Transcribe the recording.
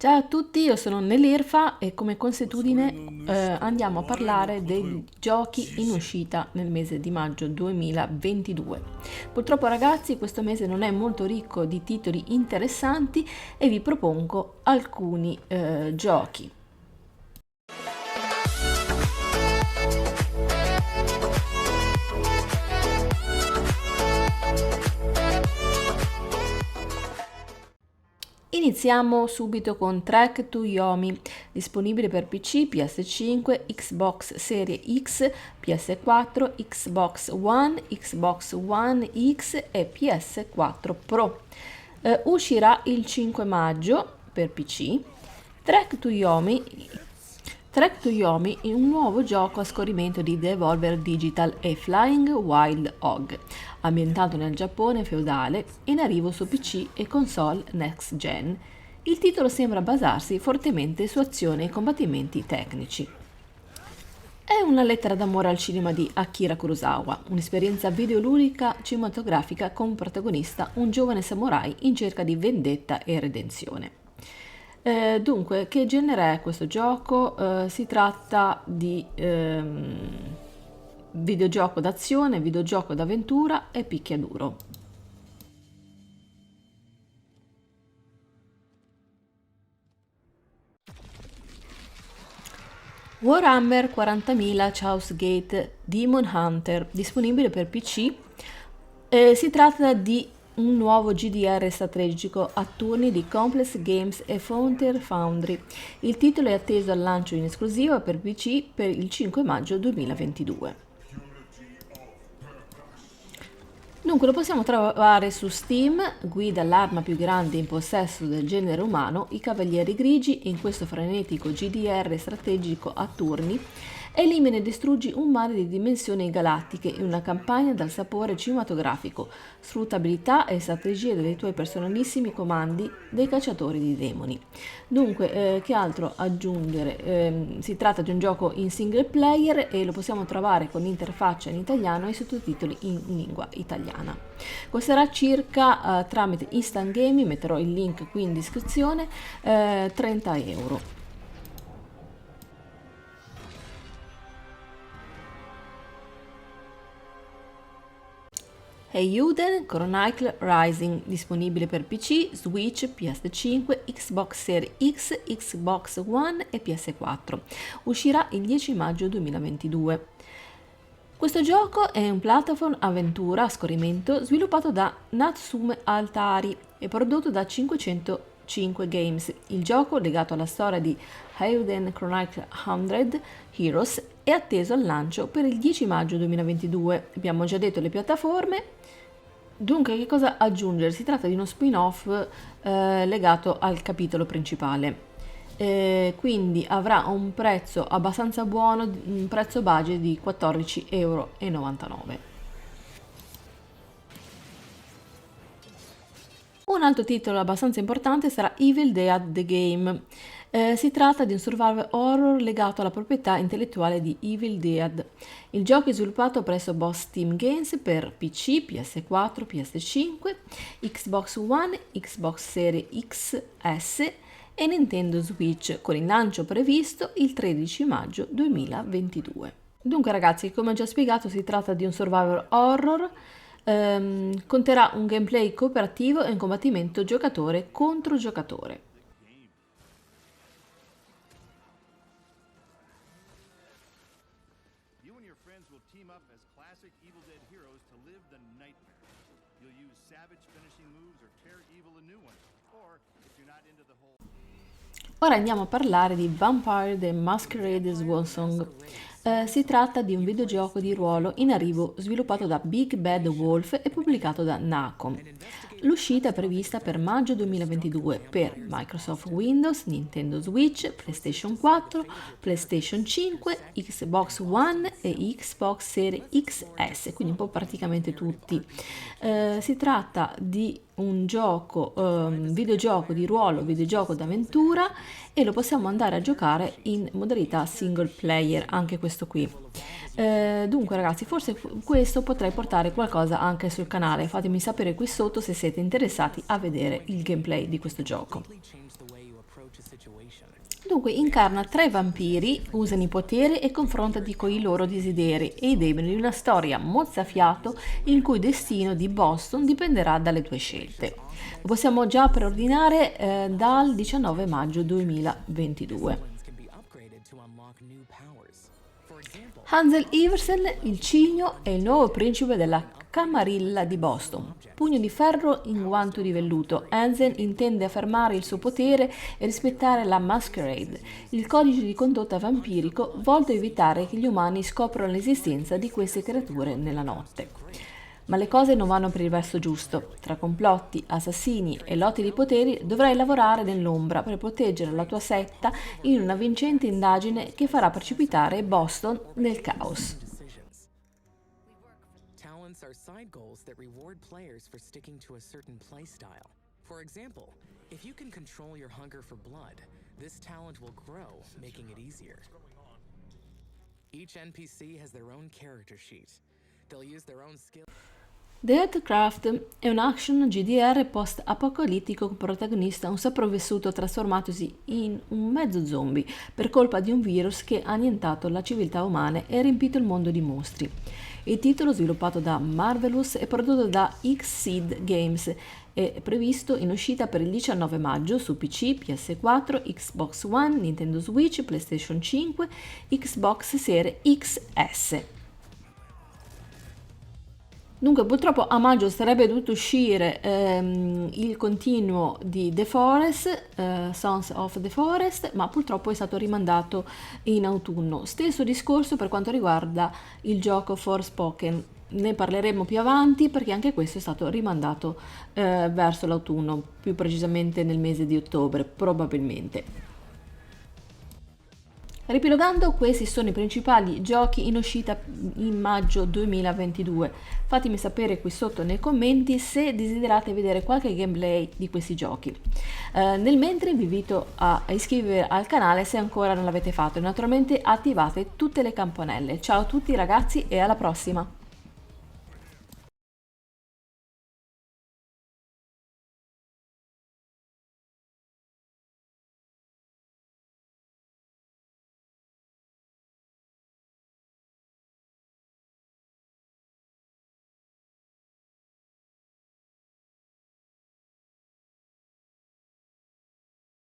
Ciao a tutti, io sono Nell'Irfa e come consuetudine andiamo a parlare dei giochi in uscita nel mese di maggio 2022. Purtroppo ragazzi questo mese non è molto ricco di titoli interessanti e vi propongo alcuni giochi. Iniziamo subito con Trek to Yomi, disponibile per PC, PS5, Xbox Serie X, PS4, Xbox One, Xbox One X e PS4 Pro. Uscirà il 5 maggio per PC. Trek to Yomi Trek to Yomi è un nuovo gioco a scorrimento di Devolver Digital e Flying Wild Hog, ambientato nel Giappone feudale, in arrivo su PC e console next gen. Il titolo sembra basarsi fortemente su azione e combattimenti tecnici. È una lettera d'amore al cinema di Akira Kurosawa, un'esperienza videoludica cinematografica con protagonista un giovane samurai in cerca di vendetta e redenzione. Dunque, che genere è questo gioco? Si tratta di videogioco d'azione, videogioco d'avventura e picchiaduro. Warhammer 40.000 Chaos Gate Demon Hunter, disponibile per PC. Si tratta di un nuovo GDR strategico a turni di Complex Games e Frontier Foundry. Il titolo è atteso al lancio in esclusiva per PC per il 5 maggio 2022. Dunque lo possiamo trovare su Steam, guida l'arma più grande in possesso del genere umano, i Cavalieri Grigi, in questo frenetico GDR strategico a turni, elimina e distruggi un mare di dimensioni galattiche in una campagna dal sapore cinematografico, sfruttabilità e strategie dei tuoi personalissimi comandi dei cacciatori di demoni. Dunque, che altro aggiungere? Si tratta di un gioco in single player e lo possiamo trovare con interfaccia in italiano e sottotitoli in lingua italiana. Costerà circa tramite Instant Gaming, metterò il link qui in descrizione, 30 euro. Eiyuden Chronicle Rising, disponibile per PC, Switch, PS5, Xbox Series X, Xbox One e PS4. Uscirà il 10 maggio 2022. Questo gioco è un platform avventura a scorrimento sviluppato da Natsume Altari e prodotto da 505 Games. Il gioco, legato alla storia di Eiyuden Chronicle 100 Heroes, è atteso al lancio per il 10 maggio 2022. Abbiamo già detto le piattaforme. Dunque, che cosa aggiungere? Si tratta di uno spin-off legato al capitolo principale. Quindi avrà un prezzo abbastanza buono, un prezzo budget di 14,99 euro. Un altro titolo abbastanza importante sarà Evil Dead The Game. Si tratta di un survival horror legato alla proprietà intellettuale di Evil Dead. Il gioco è sviluppato presso Boss Team Games per PC, PS4, PS5, Xbox One, Xbox Series XS e Nintendo Switch, con il lancio previsto il 13 maggio 2022. Dunque ragazzi, come ho già spiegato, si tratta di un survival horror. Conterrà un gameplay cooperativo e un combattimento giocatore contro giocatore. You and your friends will team up as classic Evil Dead heroes to live the nightmare. You'll use savage finishing moves or tear evil a new one. Or, if you're not into the whole... Ora andiamo a parlare di Vampire the Masquerade Swansong. Si tratta di un videogioco di ruolo in arrivo sviluppato da Big Bad Wolf e pubblicato da Nacon. L'uscita è prevista per maggio 2022 per Microsoft Windows, Nintendo Switch, PlayStation 4, PlayStation 5, Xbox One e Xbox Series XS, quindi un po' praticamente tutti. Si tratta di un gioco, videogioco di ruolo, videogioco d'avventura e lo possiamo andare a giocare in modalità single player, anche questo qui. Dunque ragazzi, forse questo potrei portare qualcosa anche sul canale, fatemi sapere qui sotto se siete interessati a vedere il gameplay di questo gioco. Dunque incarna 3 vampiri, usano i poteri e confrontati con i loro desideri e i demoni di una storia mozzafiato il cui destino di Boston dipenderà dalle tue scelte. Lo possiamo già preordinare dal 19 maggio 2022. Hansel Iversen, il cigno, è il nuovo principe della Camarilla di Boston. Pugno di ferro in guanto di velluto, Hansen intende affermare il suo potere e rispettare la Masquerade, il codice di condotta vampirico volto a evitare che gli umani scoprano l'esistenza di queste creature nella notte. Ma le cose non vanno per il verso giusto. Tra complotti, assassini e lotti di poteri dovrai lavorare nell'ombra per proteggere la tua setta in una vincente indagine che farà precipitare Boston nel caos. Talents are side goals that reward players for sticking to a certain playstyle. For example, if you can control your hunger for blood, this talent will grow, making it easier. Each NPC has their own character sheet. They'll use their own skill. The Earthcraft è un action GDR post-apocalittico con protagonista un sopravvissuto trasformatosi in un mezzo zombie per colpa di un virus che ha annientato la civiltà umana e riempito il mondo di mostri. Il titolo, sviluppato da Marvelous e prodotto da Xseed Games, è previsto in uscita per il 19 maggio su PC, PS4, Xbox One, Nintendo Switch, PlayStation 5, Xbox Series XS. Dunque, purtroppo a maggio sarebbe dovuto uscire il continuo di The Forest, Sons of the Forest, ma purtroppo è stato rimandato in autunno. Stesso discorso per quanto riguarda il gioco Forspoken. Ne parleremo più avanti perché anche questo è stato rimandato verso l'autunno, più precisamente nel mese di ottobre, probabilmente. Ripilogando, questi sono i principali giochi in uscita in maggio 2022. Fatemi sapere qui sotto nei commenti se desiderate vedere qualche gameplay di questi giochi. Nel mentre vi invito a iscrivervi al canale se ancora non l'avete fatto e naturalmente attivate tutte le campanelle. Ciao a tutti ragazzi e alla prossima!